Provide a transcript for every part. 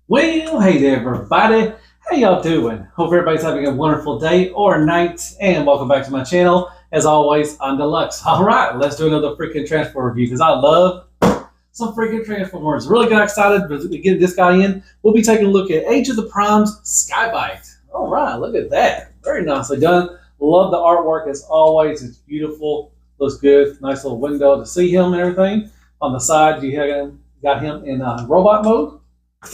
Well, hey there, everybody. How y'all doing? Hope everybody's having a wonderful day or night, and welcome back to my channel. As always, I'm Deluxe. All right, let's do another freaking Transformer review because I love some freaking Transformers. Really got excited to get this guy in. We'll be taking a look at Age of the Primes Sky-Byte. All right, look at that. Very nicely done. Love the artwork as always. It's beautiful. Looks good. Nice little window to see him and everything. On the side, you got him in robot mode.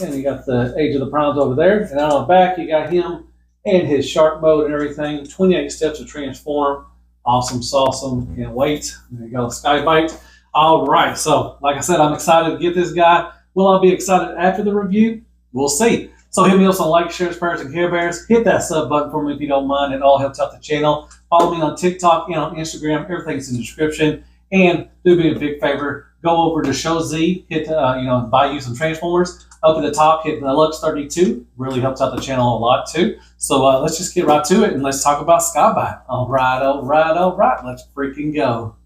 And you got the Age of the Primes over there. And on the back, you got him and his shark mode and everything. 28 steps to transform. Awesome, sawsome. Can't wait. There you go, Sky-Byte. All right. So, like I said, I'm excited to get this guy. Will I be excited after the review? We'll see. So hit me up on like, shares, prayers, and Care Bears. Hit that sub button for me if you don't mind. It all helps out the channel. Follow me on TikTok and on Instagram. Everything's in the description. And do me a big favor. Go over to Show Z. Hit, buy you some Transformers. Up at the top, hit Deluxe 32. Really helps out the channel a lot too. So let's just get right to it and let's talk about Sky-Byte. All right, all right, all right. Let's freaking go.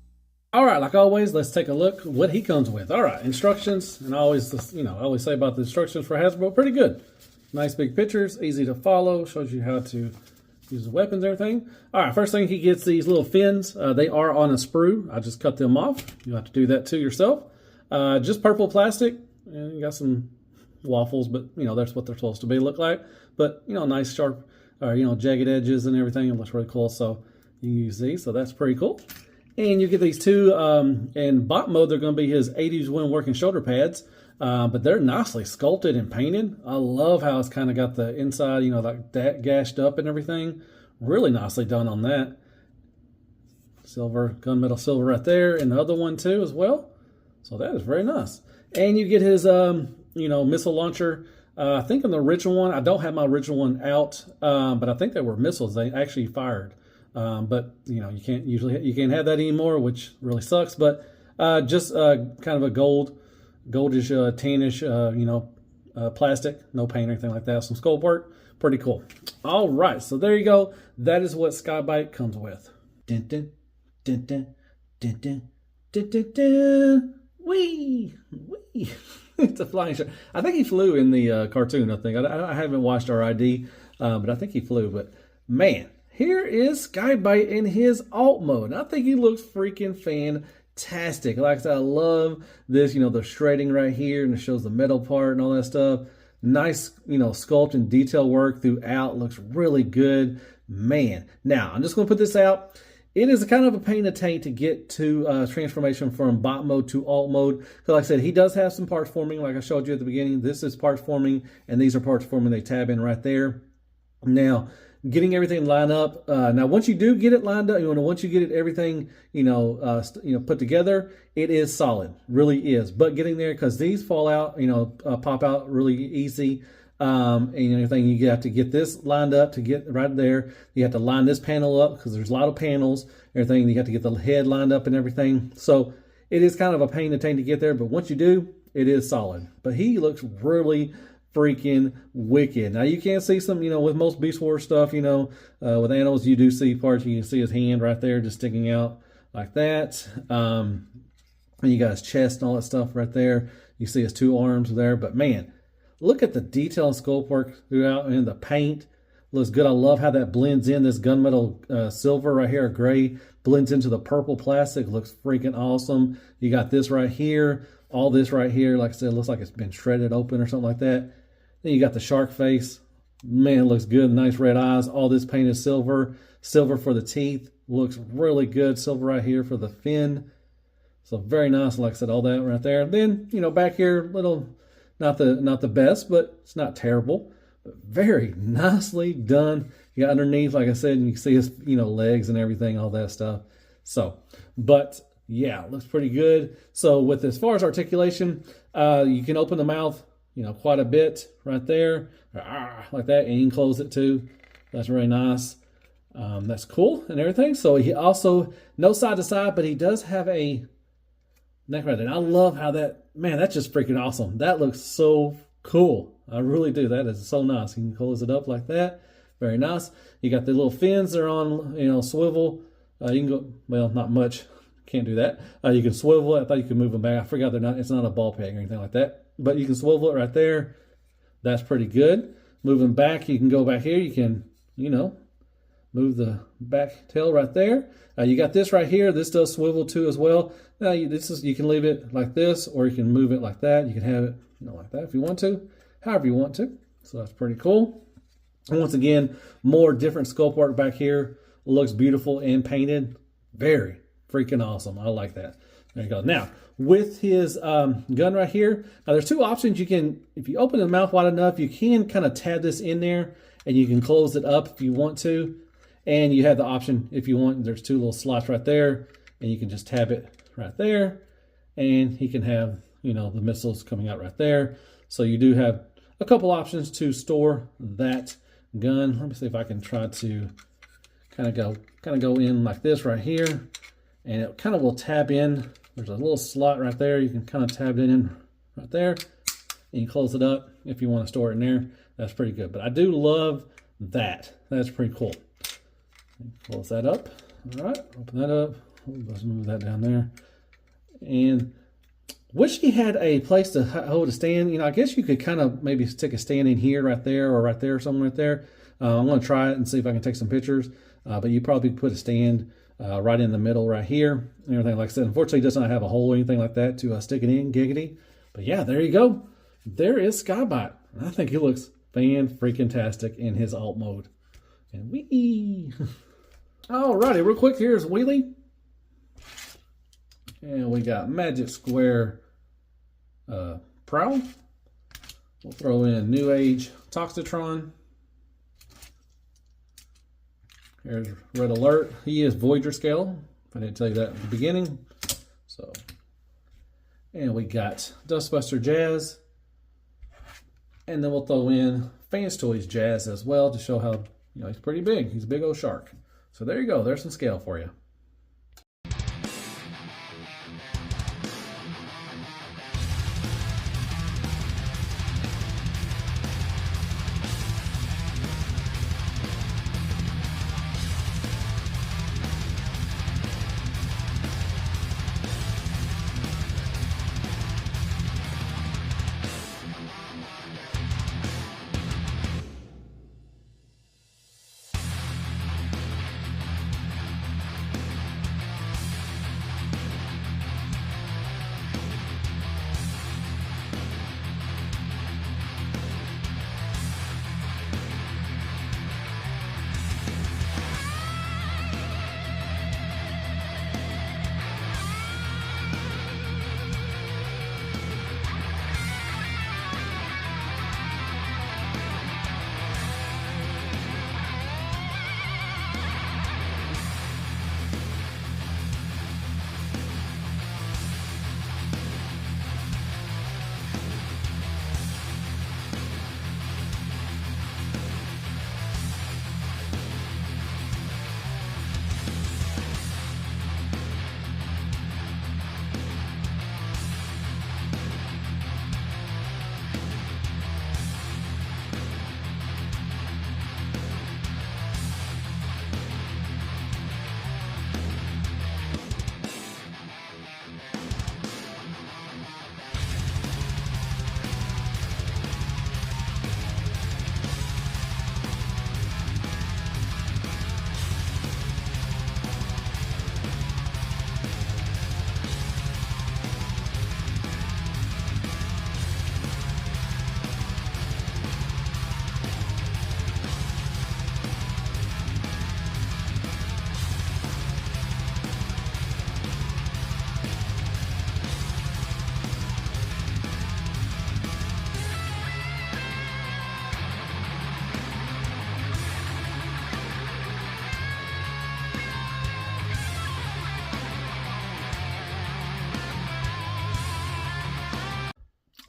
All right, like always, let's take a look what he comes with. All right, instructions, and I always say about the instructions for Hasbro, pretty good. Nice big pictures, easy to follow, shows you how to use the weapons and everything. All right, first thing, he gets these little fins. They are on a sprue. I just cut them off. You have to do that too yourself. Just purple plastic, and you got some waffles, but that's what they're supposed to look like. But nice sharp, jagged edges and everything. It looks really cool. So you can use these. So that's pretty cool. And you get these two in bot mode. They're going to be his 80s Win Working shoulder pads, but they're nicely sculpted and painted. I love how it's kind of got the inside, like that gashed up and everything. Really nicely done on that. Silver, gunmetal silver right there, and the other one too as well. So that is very nice. And you get his missile launcher. I think in the original one, I don't have my original one out, but I think they were missiles they actually fired. But you can't have that anymore, which really sucks. But just kind of a goldish, tannish, plastic, no paint or anything like that. Some sculpt work, pretty cool. All right, so there you go. That is what Sky-Byte comes with. Dun, dun, dun, dun, dun, dun, dun, dun, dun. Wee, wee. It's a flying shark. I think he flew in the cartoon, I think. I haven't watched RID, but I think he flew. But, man, here is Sky-Byte in his alt mode. I think he looks freaking fantastic. Like I said, I love this, the shredding right here, and it shows the metal part and all that stuff. Nice, sculpt and detail work throughout. Looks really good. Man. Now, I'm just going to put this out. It is kind of a pain in the tank to get to transformation from bot mode to alt mode. Because like I said, he does have some parts forming, like I showed you at the beginning. This is parts forming, and these are parts forming. They tab in right there. Now, getting everything lined up. Now, once you do get it lined up, once you get it everything, put together, it is solid. Really is. But getting there, because these fall out, pop out really easy. And everything, you have to get this lined up to get right there. You have to line this panel up because there's a lot of panels. Everything, you have to get the head lined up and everything. So it is kind of a pain in the tank to get there, but once you do, it is solid. But he looks really freaking wicked. Now you can see some, with most Beast Wars stuff, with animals, you do see parts. You can see his hand right there just sticking out like that. And you got his chest and all that stuff right there. You see his two arms there, but man, look at the detail and sculpt work throughout, and the paint looks good. I love how that blends in. This gunmetal silver right here, gray, blends into the purple plastic. Looks freaking awesome. You got this right here, all this right here. Like I said, it looks like it's been shredded open or something like that. Then you got the shark face. Man, it looks good. Nice red eyes. All this painted silver. Silver for the teeth. Looks really good. Silver right here for the fin. So very nice. Like I said, all that right there. Then, back here, little... Not the best, but it's not terrible. But very nicely done. You got underneath, like I said, and you can see his legs and everything, all that stuff. So, but yeah, looks pretty good. So with as far as articulation, you can open the mouth, quite a bit right there, like that, and you can close it too. That's really nice. That's cool and everything. So he also no side to side, but he does have a neck right there. And I love how that's just freaking awesome. That looks so cool. I really do. That is so nice. You can close it up like that. Very nice. You got the little fins that are on, swivel. You can go, well, not much. Can't do that. You can swivel it. I thought you could move them back. I forgot it's not a ball peg or anything like that. But you can swivel it right there. That's pretty good. Moving back, you can go back here. You can, move the back tail right there. You got this right here. This does swivel too as well. Now you can leave it like this, or you can move it like that. You can have it like that if you want to, however you want to. So that's pretty cool. And once again, more different sculpt work back here. Looks beautiful and painted. Very freaking awesome. I like that. There you go. Now, with his gun right here, now there's two options. You can, if you open the mouth wide enough, you can kind of tab this in there, and you can close it up if you want to. And you have the option, if you want, there's two little slots right there, and you can just tab it right there, and he can have, the missiles coming out right there. So you do have a couple options to store that gun. Let me see if I can try to kind of go in like this right here, and it kind of will tab in. There's a little slot right there. You can kind of tab it in right there, and you close it up if you want to store it in there. That's pretty good. But I do love that. That's pretty cool. Close that up. All right, open that up. Let's move that down there. And wish he had a place to hold a stand. I guess you could kind of maybe stick a stand in here, right there, or right there, somewhere right there. I'm going to try it and see if I can take some pictures. But you probably put a stand right in the middle right here and everything. Like I said, unfortunately, it does not have a hole or anything like that to stick it in, giggity. But yeah, there you go. There is Sky-Byte. I think he looks fan-freaking-tastic in his alt mode. And wee! Alrighty, real quick, here's Wheelie. And we got Magic Square Prowl. We'll throw in New Age Toxitron. Here's Red Alert. He is Voyager scale. I didn't tell you that at the beginning. So, and we got Dustbuster Jazz. And then we'll throw in Fans Toys Jazz as well to show how, he's pretty big. He's a big old shark. So there you go. There's some scale for you.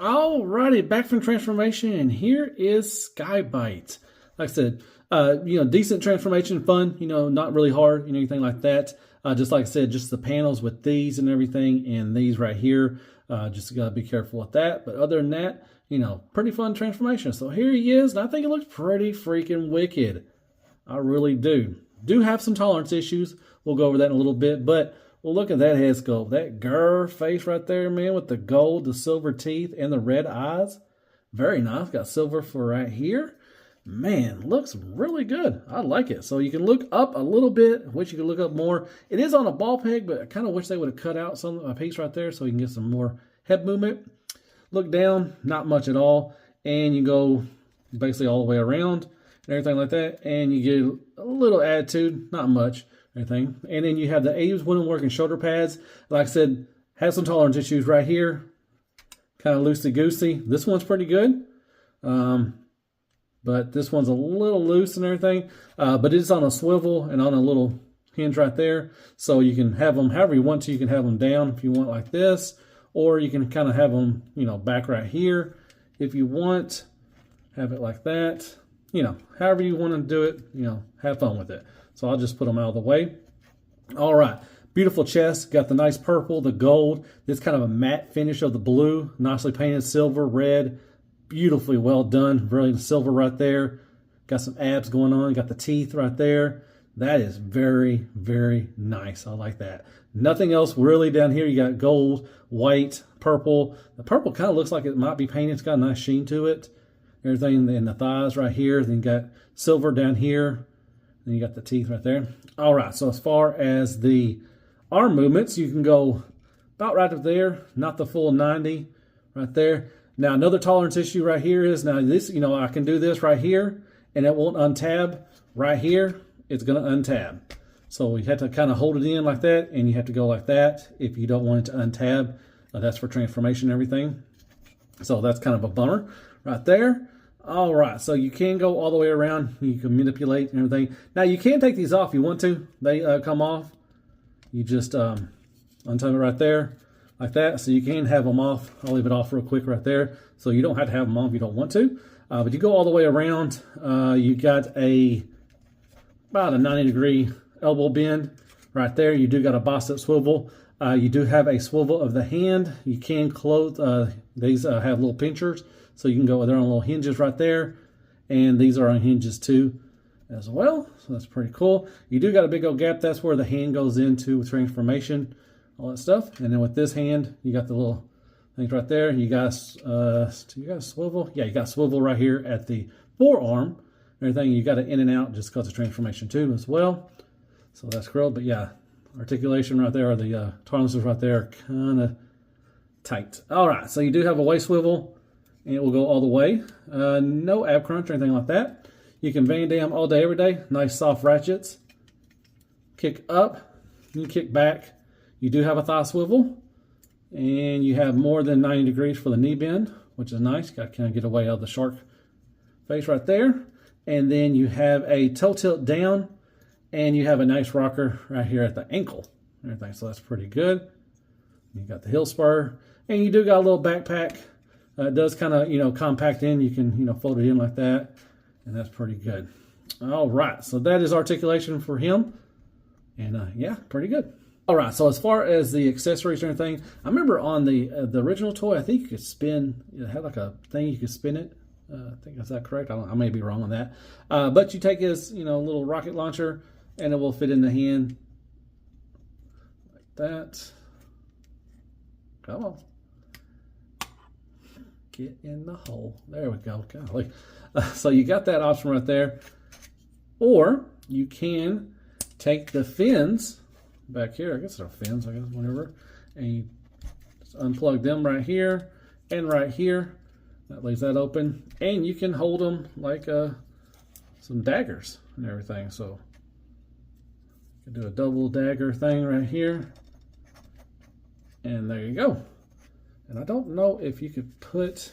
Alrighty, back from transformation, and here is Sky-Byte. Like I said, decent transformation, fun, not really hard, anything like that. Just like I said, just the panels with these and everything, and these right here, just gotta be careful with that. But other than that, pretty fun transformation. So here he is, and I think it looks pretty freaking wicked. I really do. Do have some tolerance issues. We'll go over that in a little bit, but well, look at that head sculpt. That grr face right there, man, with the gold, the silver teeth, and the red eyes. Very nice. Got silver for right here. Man, looks really good. I like it. So you can look up a little bit. Wish you could look up more. It is on a ball peg, but I kind of wish they would have cut out a piece right there so you can get some more head movement. Look down, not much at all. And you go basically all the way around and everything like that. And you get a little attitude, not much, everything. And then you have the Abe's wooden working shoulder pads. Like I said, have some tolerance issues right here. Kind of loosey-goosey. This one's pretty good. But this one's a little loose and everything. But it's on a swivel and on a little hinge right there. So you can have them however you want to. You can have them down if you want like this. Or you can kind of have them, back right here. If you want, have it like that. However you want to do it, have fun with it. So I'll just put them out of the way. All right. Beautiful chest. Got the nice purple, the gold. This kind of a matte finish of the blue. Nicely painted silver, red. Beautifully well done. Brilliant silver right there. Got some abs going on. Got the teeth right there. That is very, very nice. I like that. Nothing else really down here. You got gold, white, purple. The purple kind of looks like it might be painted. It's got a nice sheen to it. Everything in the thighs right here. Then you got silver down here. Then you got the teeth right there. All right. So as far as the arm movements, you can go about right up there. Not the full 90 right there. Now, another tolerance issue right here is, now this, I can do this right here, and it won't untab. Right here, it's going to untab. So we have to kind of hold it in like that, and you have to go like that if you don't want it to untab. That's for transformation and everything. So that's kind of a bummer right there. All right, so you can go all the way around. You can manipulate and everything. Now, you can take these off if you want to. They come off. You just untime it right there. Like that, so you can have them off. I'll leave it off real quick right there. So you don't have to have them on if you don't want to. But you go all the way around. You got about a 90-degree elbow bend right there. You do got a bicep swivel. You do have a swivel of the hand. You can close. These have little pinchers, so you can go. They're on little hinges right there, and these are on hinges too, as well. So that's pretty cool. You do got a big old gap. That's where the hand goes into transformation. All that stuff. And then with this hand, you got the little things right there. You got a swivel. Yeah, you got a swivel right here at the forearm. Everything, you got it in and out just because of transformation too as well. So that's grilled. But yeah, articulation right there, or the tolerances right there are kind of tight. All right, so you do have a waist swivel, and it will go all the way. No ab crunch or anything like that. You can Van Dam all day, every day. Nice soft ratchets. Kick up, you kick back. You do have a thigh swivel, and you have more than 90 degrees for the knee bend, which is nice. Got to kind of get away out of the shark face right there. And then you have a toe tilt down, and you have a nice rocker right here at the ankle. Everything, so that's pretty good. You got the heel spur, and you do got a little backpack. It does kind of, compact in. You can, fold it in like that, and that's pretty good. All right, so that is articulation for him, and yeah, pretty good. All right, so as far as the accessories and everything, I remember on the original toy, I think you could spin, it had like a thing you could spin it. I think, is that correct? I may be wrong on that. But you take his, little rocket launcher, and it will fit in the hand like that. Come on. Get in the hole. There we go. Golly. So you got that option right there. Or you can take the fins back here, I guess they're fins, whatever, and you just unplug them right here and right here. That leaves that open, and you can hold them like some daggers and everything. So you can do a double dagger thing right here, and there you go. And I don't know if you could put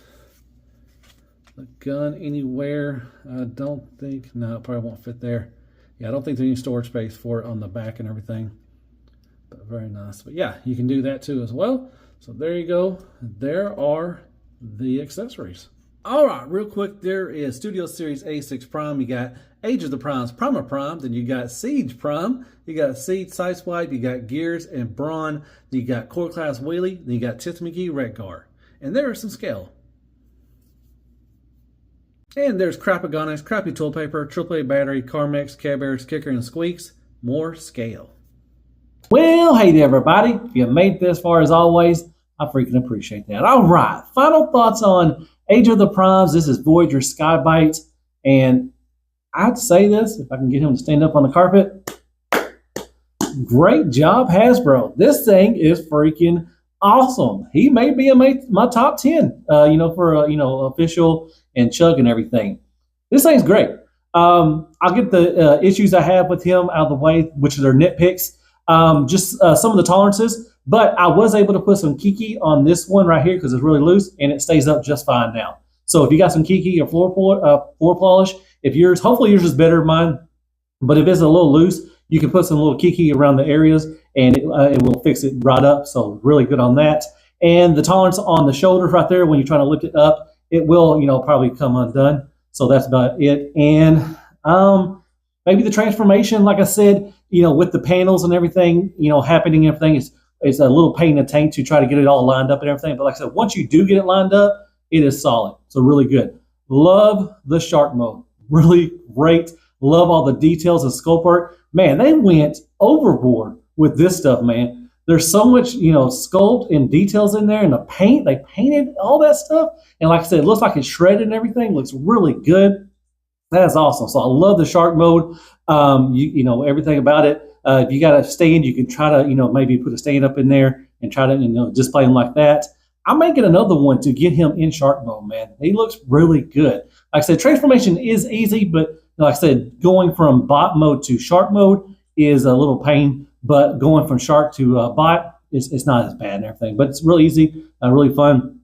the gun anywhere. I don't think, no, it probably won't fit there. Yeah, I don't think there's any storage space for it on the back and everything. But very nice. But yeah, you can do that too as well. So there you go. There are the accessories. All right, real quick, there is Studio Series A6 Prime. You got Age of the Primes, Primer Prime. Then you got Siege Prime. You got Siege Sideswipe. You got Gears and Brawn. You got Core Class Wheelie. Then you got Tits McGee Redgar. And there is some scale. And there's Crapagonics, Crappy Tool Paper, AAA Battery, Carmex, Cadbury's, Kicker, and Squeaks. More scale. Well, hey there, everybody. If you made it this far, as always, I freaking appreciate that. All right, final thoughts on Age of the Primes. This is Voyager Sky-Byte. And I'd say this, if I can get him to stand up on the carpet. Great job, Hasbro. This thing is freaking awesome. He may be in my top 10, for official and chug and everything. This thing's great. I'll get the issues I have with him out of the way, which are their nitpicks. Just some of the tolerances, but I was able to put some Kiki on this one right here because it's really loose and it stays up just fine now. So if you got some Kiki or floor polish, hopefully yours is better than mine, but if it's a little loose, you can put some little Kiki around the areas and it will fix it right up. So really good on that. And the tolerance on the shoulders right there, when you're trying to lift it up, it will, probably come undone. So that's about it. And maybe the transformation, like I said, with the panels and everything, happening and everything, it's a little pain in the tank to try to get it all lined up and everything. But like I said, once you do get it lined up, it is solid. So really good. Love the shark mode. Really great. Love all the details and sculpt work. Man, they went overboard with this stuff, man. There's so much, sculpt and details in there, and the paint, they painted all that stuff. And like I said, it looks like it's shredded and everything. Looks really good. That's awesome. So I love the shark mode. Everything about it. If you got a stand, you can try to, maybe put a stand up in there and try to, display him like that. I'm making another one to get him in shark mode, man. He looks really good. Like I said, transformation is easy, but like I said, going from bot mode to shark mode is a little pain, but going from shark to bot, it's not as bad and everything. But it's really easy, really fun.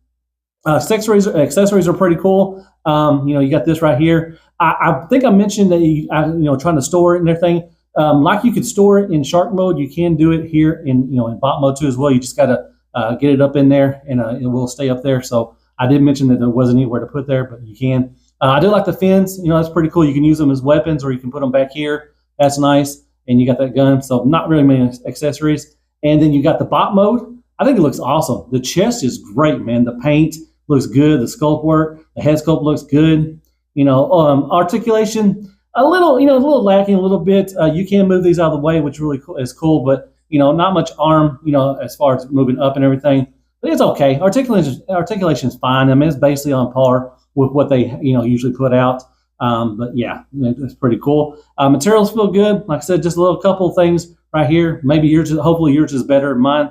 Accessories are pretty cool. You got this right here. I think I mentioned that trying to store it and everything. Like you could store it in shark mode, you can do it here in bot mode too as well. You just got to get it up in there, and it will stay up there. So I did mention that there wasn't anywhere to put there, but you can. I do like the fins. That's pretty cool. You can use them as weapons, or you can put them back here. That's nice. And you got that gun. So not really many accessories. And then you got the bot mode. I think it looks awesome. The chest is great, man. The paint looks good. The sculpt work, the head sculpt looks good. Articulation, a little lacking a little bit. You can move these out of the way, which really is cool, but not much arm, as far as moving up and everything. But it's okay. Articulation is fine. I mean, it's basically on par with what they usually put out. But yeah, it's pretty cool. Materials feel good. Like I said, just a little couple of things right here. Hopefully yours is better than mine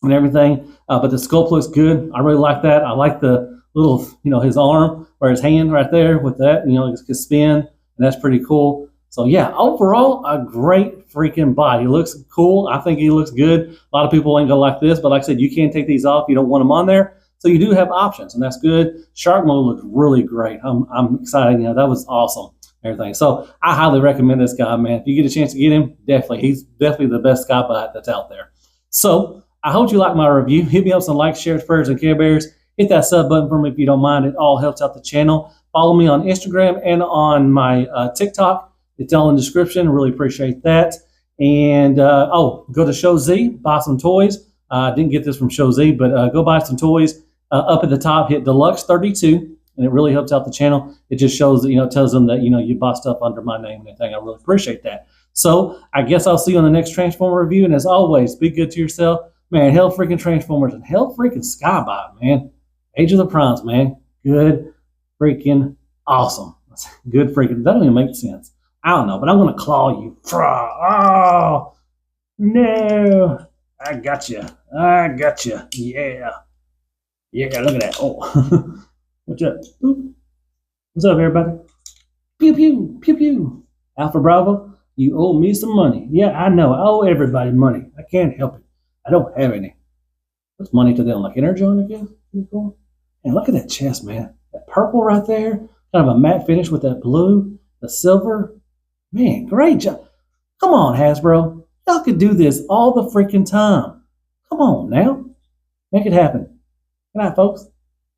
and everything. But the sculpt looks good. I really like that. I like the little, his arm or his hand right there with that, it can spin, and that's pretty cool. So yeah, overall, a great freaking body. He looks cool. I think he looks good. A lot of people ain't gonna like this, but like I said, you can take these off. You don't want them on there. So you do have options, and that's good. Shark mode looks really great. I'm excited. That was awesome. Everything. So I highly recommend this guy, man. If you get a chance to get him, definitely. He's definitely the best Sky-Byte that's out there. So I hope you like my review. Hit me up some likes, shares, prayers, and Care Bears. Hit that sub button for me if you don't mind. It all helps out the channel. Follow me on Instagram and on my TikTok. It's all in the description. Really appreciate that. And go to Show Z, buy some toys. I didn't get this from Show Z, but go buy some toys. Up at the top, hit Deluxe 32, and it really helps out the channel. It just shows that, it tells them that, you bought stuff under my name and everything. I really appreciate that. So I guess I'll see you on the next Transformer review. And as always, be good to yourself. Man, hell freaking Transformers and hell freaking Sky-Byte, man. Age of the Primes, man. Good freaking awesome. Good freaking, that don't even make sense. I don't know, but I'm going to claw you. Oh, no. I got you. Yeah. Yeah, look at that. Oh, what's up? Oop. What's up, everybody? Pew, pew, pew, pew. Alpha Bravo, you owe me some money. Yeah, I know. I owe everybody money. I can't help it. I don't have any. What's money to them? Like Energon, I guess? And look at that chest, man. That purple right there. Kind of a matte finish with that blue, the silver. Man, great job. Come on, Hasbro. Y'all could do this all the freaking time. Come on now. Make it happen. Good night, folks.